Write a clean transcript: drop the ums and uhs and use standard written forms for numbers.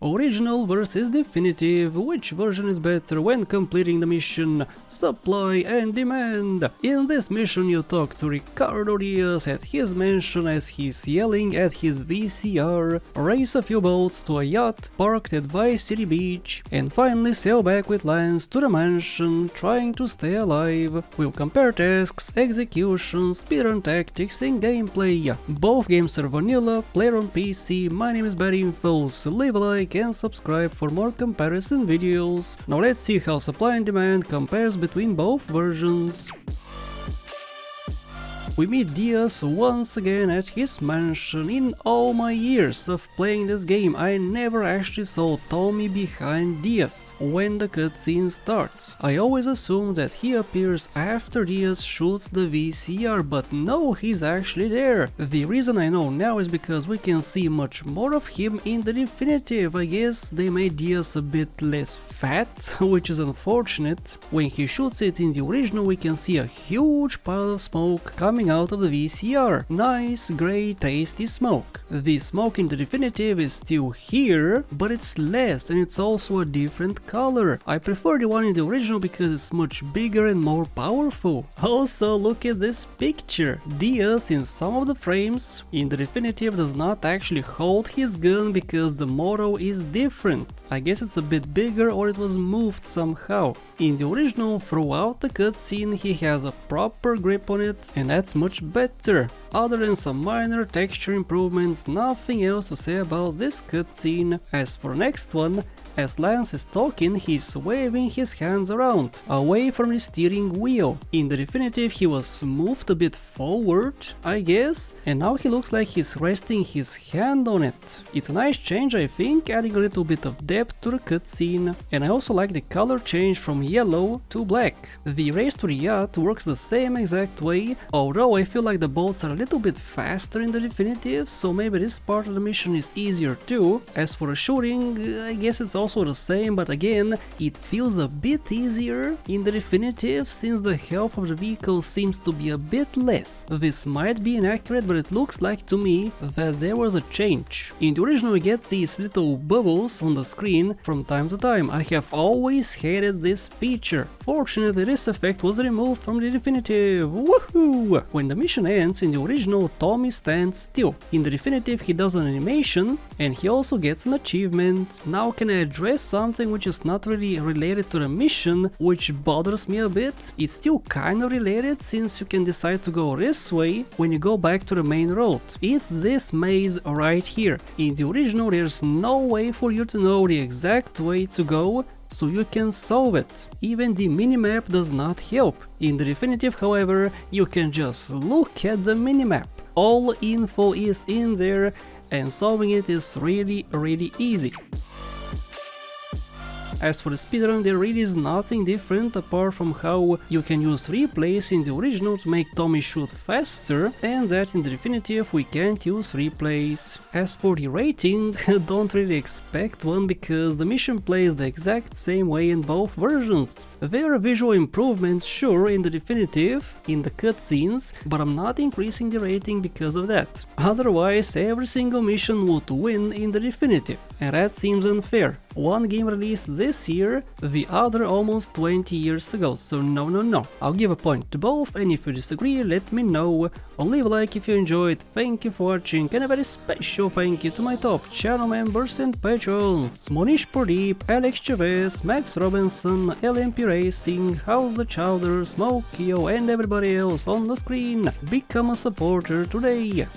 Original versus definitive, which version is better when completing the mission? Supply and demand. In this mission you talk to Ricardo Diaz at his mansion as he's yelling at his VCR, race a few boats to a yacht parked at Vice City Beach, and finally sail back with Lance to the mansion trying to stay alive. We'll compare tasks, execution, speedrun tactics and gameplay. Both games are vanilla, player on PC. My name is BadInfo, so leave a like and subscribe for more comparison videos. Now let's see how supply and demand compares between both versions. We meet Diaz once again at his mansion. In all my years of playing this game, I never actually saw Tommy behind Diaz when the cutscene starts. I always assume that he appears after Diaz shoots the VCR, but no, he's actually there. The reason I know now is because we can see much more of him in the definitive. I guess they made Diaz a bit less fat, which is unfortunate. When he shoots it in the original, we can see a huge pile of smoke coming out of the VCR. Nice, grey, tasty smoke. The smoke in the definitive is still here, but it's less and it's also a different color. I prefer the one in the original because it's much bigger and more powerful. Also, look at this picture. Diaz in some of the frames in the definitive does not actually hold his gun because the moto is different. I guess it's a bit bigger or it was moved somehow. In the original, throughout the cutscene he has a proper grip on it, and that's much better. Other than some minor texture improvements, nothing else to say about this cutscene. As for next one, as Lance is talking, he's waving his hands around, away from the steering wheel. In the definitive he was moved a bit forward, I guess, and now he looks like he's resting his hand on it. It's a nice change, I think, adding a little bit of depth to the cutscene, and I also like the color change from yellow to black. The race to the yacht works the same exact way, although I feel like the boats are a little bit faster in the definitive, so maybe this part of the mission is easier too. As for the shooting, I guess it's also the same, but again, it feels a bit easier in the definitive since the health of the vehicle seems to be a bit less. This might be inaccurate, but it looks like to me that there was a change. In the original we get these little bubbles on the screen from time to time. I have always hated this feature. Fortunately, this effect was removed from the definitive. Woohoo! When the mission ends in the original, Tommy stands still. In the definitive he does an animation and he also gets an achievement. Now can I address something which is not really related to the mission, which bothers me a bit? It's still kinda related since you can decide to go this way when you go back to the main road. It's this maze right here. In the original there's no way for you to know the exact way to go, so you can solve it. Even the minimap does not help. In the definitive, however, you can just look at the minimap. All info is in there and solving it is really easy. As for the speedrun, there really is nothing different apart from how you can use replays in the original to make Tommy shoot faster, and that in the definitive we can't use replays. As for the rating, don't really expect one because the mission plays the exact same way in both versions. There are visual improvements, sure, in the definitive, in the cutscenes, but I'm not increasing the rating because of that. Otherwise, every single mission would win in the definitive, and that seems unfair. One game released this year, the other almost 20 years ago, so no. I'll give a point to both, and if you disagree, let me know. Or leave a like if you enjoyed. Thank you for watching, and a very special thank you to my top channel members and patrons: Monish Pradeep, Alex Chavez, Max Robinson, LMP Racing, House the Chowder, Smokio, and everybody else on the screen. Become a supporter today.